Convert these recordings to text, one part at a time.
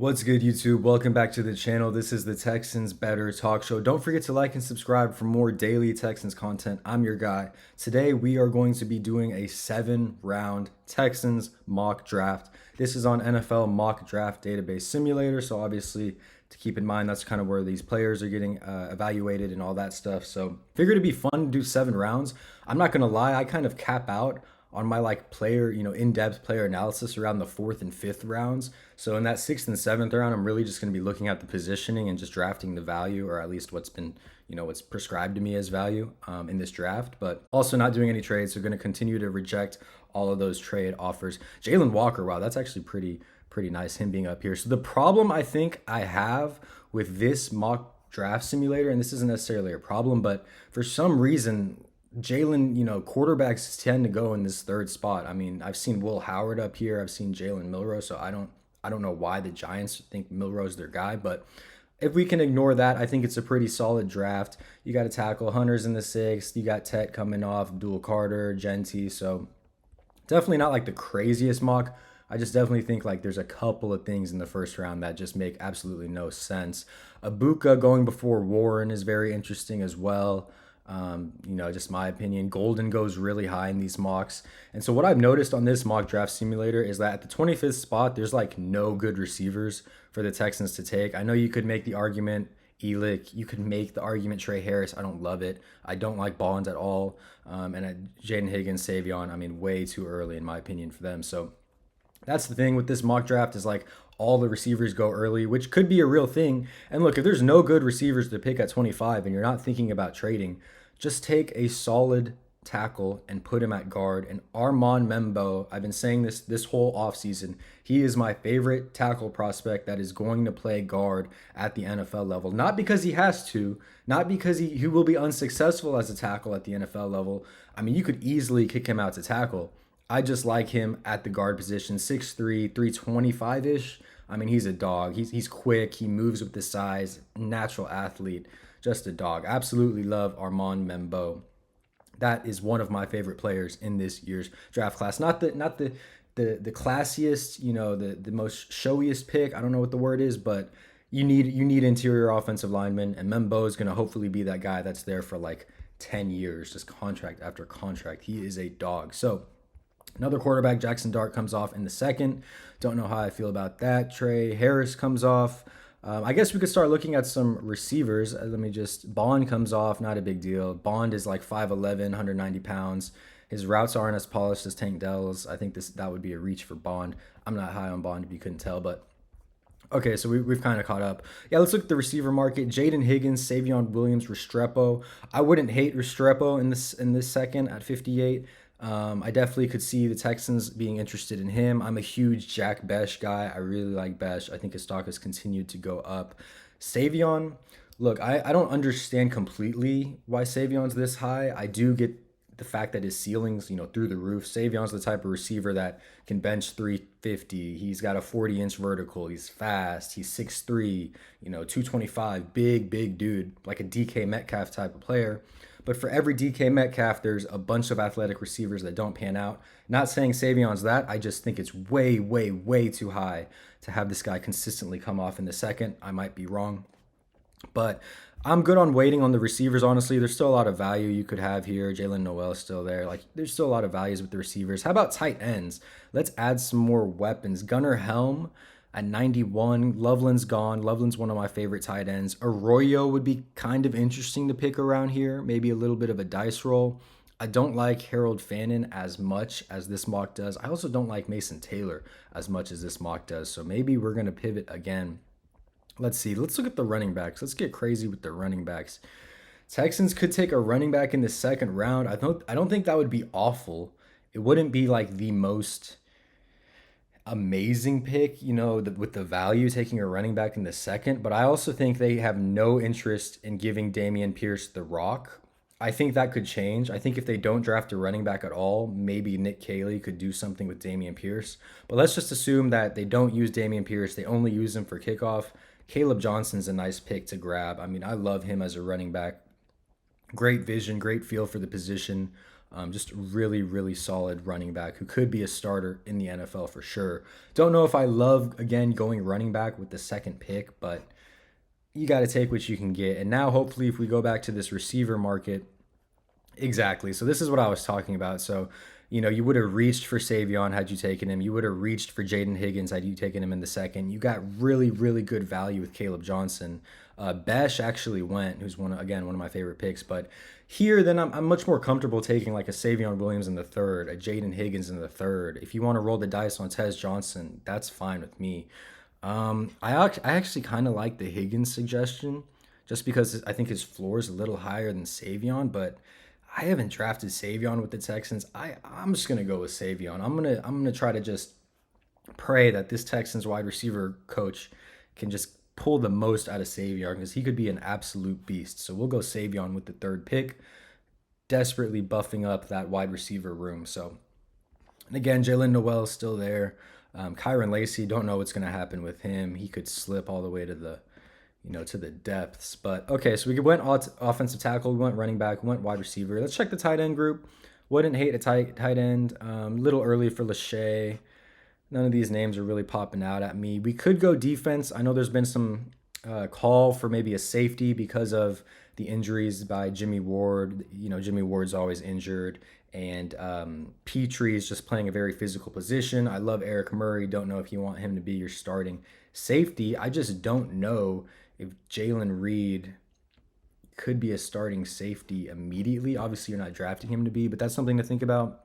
What's good, YouTube? Welcome back to the channel. This is the Texans Better Talk Show. Don't forget to like and subscribe for more daily Texans content. I'm your guy. Today, we are going to be doing a 7-round Texans mock draft. This is on NFL Mock Draft Database Simulator, so obviously, to keep in mind, that's kind of where these players are getting evaluated and all that stuff. So, figured it'd be fun to do 7 rounds. I'm not gonna lie, I kind of cap out on my like player, in-depth player analysis around the fourth and fifth rounds. So in that sixth and seventh round, I'm really just going to be looking at the positioning and just drafting the value, or at least what's been, what's prescribed to me as value in this draft. But also not doing any trades, so going to continue to reject all of those trade offers. Jalen Walker, wow, that's actually pretty nice him being up here. So the problem I think I have with this mock draft simulator, and this isn't necessarily a problem, but for some reason Jalen, quarterbacks tend to go in this third spot. I mean, I've seen Will Howard up here. I've seen Jalen Milroe. So I don't know why the Giants think Milroe's their guy, but if we can ignore that, I think it's a pretty solid draft. You got to tackle Hunter's in the sixth. You got Tet coming off, Abdul Carter, Genty. So definitely not like the craziest mock. I just definitely think like there's a couple of things in the first round that just make absolutely no sense. Abuka going before Warren is very interesting as well. Just my opinion. Golden goes really high in these mocks. And so what I've noticed on this mock draft simulator is that at the 25th spot, there's like no good receivers for the Texans to take. I know you could make the argument Elick. You could make the argument Trey Harris. I don't love it. I don't like Bonds at all. And Jaden Higgins, Savion, I mean, way too early in my opinion for them. So that's the thing with this mock draft is like all the receivers go early, which could be a real thing. And look, if there's no good receivers to pick at 25 and you're not thinking about trading, just take a solid tackle and put him at guard. And Armand Membo, I've been saying this whole offseason, he is my favorite tackle prospect that is going to play guard at the NFL level. Not because he has to, not because he will be unsuccessful as a tackle at the NFL level. I mean, you could easily kick him out to tackle. I just like him at the guard position, 6'3", 325-ish. I mean, he's a dog. He's quick. He moves with the size. Natural athlete. Just a dog. Absolutely love Armand Membo. That is one of my favorite players in this year's draft class. Not the classiest, the most showiest pick. I don't know what the word is, but you need interior offensive linemen, and Membo is going to hopefully be that guy that's there for like 10 years, just contract after contract. He is a dog. So another quarterback, Jackson Dart, comes off in the second. Don't know how I feel about that. Trey Harris comes off. I guess we could start looking at some receivers. Bond comes off, not a big deal. Bond is like 5'11", 190 pounds. His routes aren't as polished as Tank Dell's. I think that would be a reach for Bond. I'm not high on Bond if you couldn't tell, but okay, so we've kind of caught up. Yeah, let's look at the receiver market. Jaden Higgins, Savion Williams, Restrepo. I wouldn't hate Restrepo in this second at 58. I definitely could see the Texans being interested in him. I'm a huge Jack Besh guy. I really like Besh. I think his stock has continued to go up. Savion, look, I don't understand completely why Savion's this high. I do get the fact that his ceiling's, through the roof. Savion's the type of receiver that can bench 350. He's got a 40-inch vertical. He's fast. He's 6'3", 225. Big dude, like a DK Metcalf type of player. But for every DK Metcalf, there's a bunch of athletic receivers that don't pan out. Not saying Savion's that. I just think it's way too high to have this guy consistently come off in the second. I might be wrong. But I'm good on waiting on the receivers, honestly. There's still a lot of value you could have here. Jalen Noel's still there. Like, there's still a lot of values with the receivers. How about tight ends? Let's add some more weapons. Gunnar Helm at 91. Loveland's gone. Loveland's one of my favorite tight ends. Arroyo would be kind of interesting to pick around here. Maybe a little bit of a dice roll. I don't like Harold Fannin as much as this mock does. I also don't like Mason Taylor as much as this mock does. So maybe we're going to pivot again. Let's see. Let's look at the running backs. Let's get crazy with the running backs. Texans could take a running back in the second round. I don't think that would be awful. It wouldn't be like the most amazing pick, with the value taking a running back in the second. But I also think they have no interest in giving Dameon Pierce the rock. I think that could change. I think if they don't draft a running back at all, maybe Nick Caley could do something with Dameon Pierce. But let's just assume that they don't use Dameon Pierce. They only use him for kickoff. Caleb Johnson's a nice pick to grab. I mean, I love him as a running back. Great vision, great feel for the position. Just really, really solid running back who could be a starter in the NFL for sure. Don't know if I love, again, going running back with the second pick, but you got to take what you can get. And now, hopefully, if we go back to this receiver market, exactly. So this is what I was talking about. So, you would have reached for Savion had you taken him. You would have reached for Jaden Higgins had you taken him in the second. You got really, really good value with Caleb Johnson. Besh actually went, who's one of my favorite picks. But here, then I'm much more comfortable taking like a Savion Williams in the third, a Jaden Higgins in the third. If you want to roll the dice on Tez Johnson, that's fine with me. I actually kind of like the Higgins suggestion, just because I think his floor is a little higher than Savion, but I haven't drafted Savion with the Texans. I'm just gonna go with Savion. I'm gonna try to just pray that this Texans wide receiver coach can just pull the most out of Savion because he could be an absolute beast. So we'll go Savion with the third pick, desperately buffing up that wide receiver room. So, and again, Jalen Noel is still there. Kyron Lacey, don't know what's going to happen with him. He could slip all the way to the depths. But okay, so we went offensive tackle, we went running back, we went wide receiver. Let's check the tight end group. Wouldn't hate a tight end. Little early for Lachey. None of these names are really popping out at me. We could go defense. I know there's been some call for maybe a safety because of the injuries by Jimmy Ward. Jimmy Ward's always injured, and Petrie is just playing a very physical position. I love Eric Murray. Don't know if you want him to be your starting safety. I just don't know if Jalen Reed could be a starting safety immediately. Obviously, you're not drafting him to be, but that's something to think about.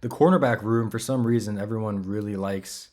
The cornerback room, for some reason, everyone really likes.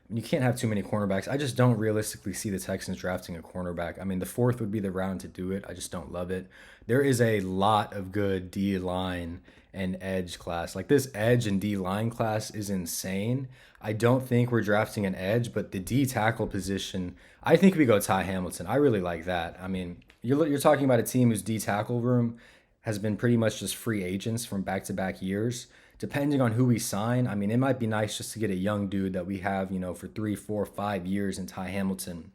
You can't have too many cornerbacks. I just don't realistically see the Texans drafting a cornerback. I mean, the fourth would be the round to do it. I just don't love it. There is a lot of good D line and edge class. Like this edge and D line class is insane. I don't think we're drafting an edge, but the D tackle position, I think we go Ty Hamilton. I really like that. I mean, you're talking about a team whose D tackle room has been pretty much just free agents from back to back years. Depending on who we sign, I mean, it might be nice just to get a young dude that we have, for 3, 4, 5 years in Ty Hamilton.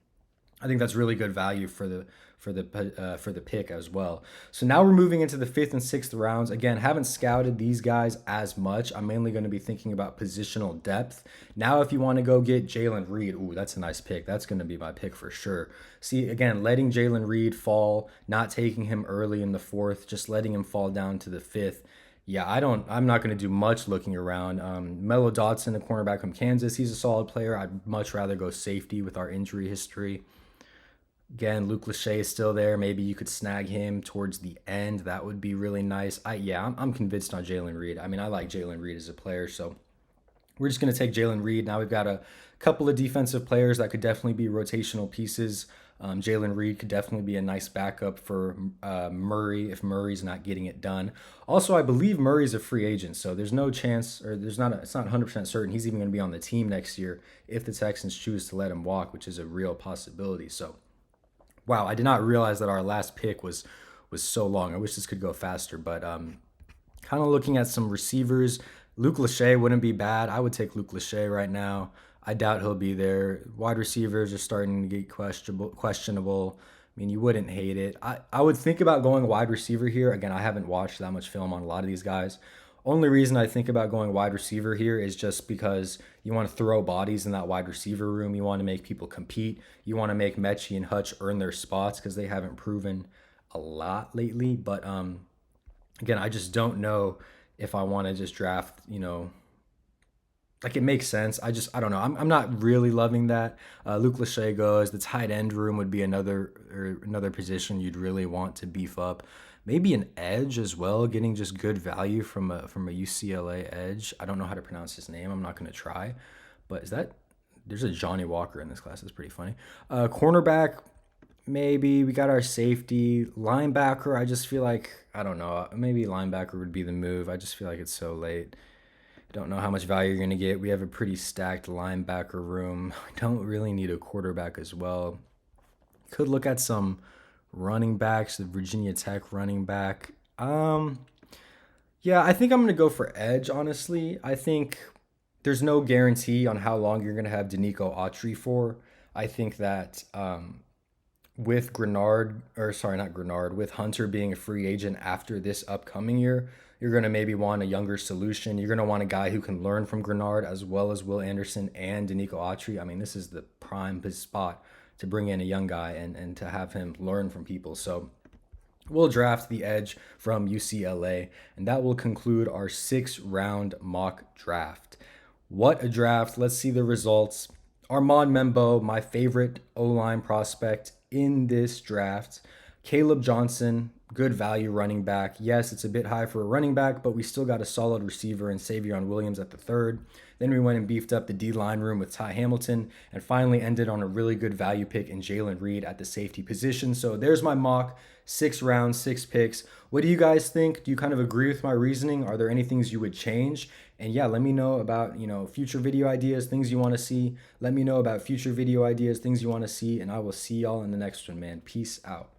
I think that's really good value for the pick as well. So now we're moving into the fifth and sixth rounds. Again, haven't scouted these guys as much. I'm mainly going to be thinking about positional depth. Now, if you want to go get Jalen Reed, ooh, that's a nice pick. That's going to be my pick for sure. See, again, letting Jalen Reed fall, not taking him early in the fourth, just letting him fall down to the fifth. Yeah, I'm not going to do much looking around. Mello Dotson, the cornerback from Kansas, he's a solid player. I'd much rather go safety with our injury history. Again, Luke Lachey is still there. Maybe you could snag him towards the end. That would be really nice. I'm convinced on Jalen Reed. I mean, I like Jalen Reed as a player, so we're just going to take Jalen Reed. Now we've got a couple of defensive players that could definitely be rotational pieces. Jalen Reed could definitely be a nice backup for Murray if Murray's not getting it done. Also, I believe Murray's a free agent, so there's no chance, or it's not 100% certain he's even going to be on the team next year if the Texans choose to let him walk, which is a real possibility. So, wow, I did not realize that our last pick was so long. I wish this could go faster, but kind of looking at some receivers. Luke Lachey wouldn't be bad. I would take Luke Lachey right now. I doubt he'll be there. Wide receivers are starting to get questionable. I mean, you wouldn't hate it. I would think about going wide receiver here. Again, I haven't watched that much film on a lot of these guys. Only reason I think about going wide receiver here is just because you want to throw bodies in that wide receiver room. You want to make people compete. You want to make Mechie and Hutch earn their spots because they haven't proven a lot lately. But again, I just don't know if I want to just draft, like it makes sense. I don't know. I'm not really loving that. Luke Lachey goes. The tight end room would be another position you'd really want to beef up. Maybe an edge as well, getting just good value from a UCLA edge. I don't know how to pronounce his name. I'm not going to try. But there's a Johnny Walker in this class. That's pretty funny. Cornerback, maybe. We got our safety. Linebacker, I just feel like, I don't know. Maybe linebacker would be the move. I just feel like it's so late. Don't know how much value you're going to get. We have a pretty stacked linebacker room. Don't really need a quarterback as well. Could look at some running backs, the Virginia Tech running back. Yeah, I think I'm going to go for edge, honestly. I think there's no guarantee on how long you're going to have Danico Autry for. I think that with Grenard, or sorry, not Grenard, with Hunter being a free agent after this upcoming year, you're going to maybe want a younger solution. You're going to want a guy who can learn from Grenard as well as Will Anderson and Danico Autry. I mean, this is the prime spot to bring in a young guy and to have him learn from people. So we'll draft the edge from UCLA, and that will conclude our 6 round mock draft. What a draft. Let's see the results. Armand Membo, my favorite O-line prospect in this draft. Caleb Johnson, good value running back. Yes, it's a bit high for a running back, but we still got a solid receiver in Savion Williams at the 3rd. Then we went and beefed up the D-line room with Ty Hamilton, and finally ended on a really good value pick in Jalen Reed at the safety position. So there's my mock. 6 rounds, 6 picks. What do you guys think? Do you kind of agree with my reasoning? Are there any things you would change? And yeah, let me know about, future video ideas, things you want to see. Let me know about future video ideas, things you want to see, and I will see y'all in the next one, man. Peace out.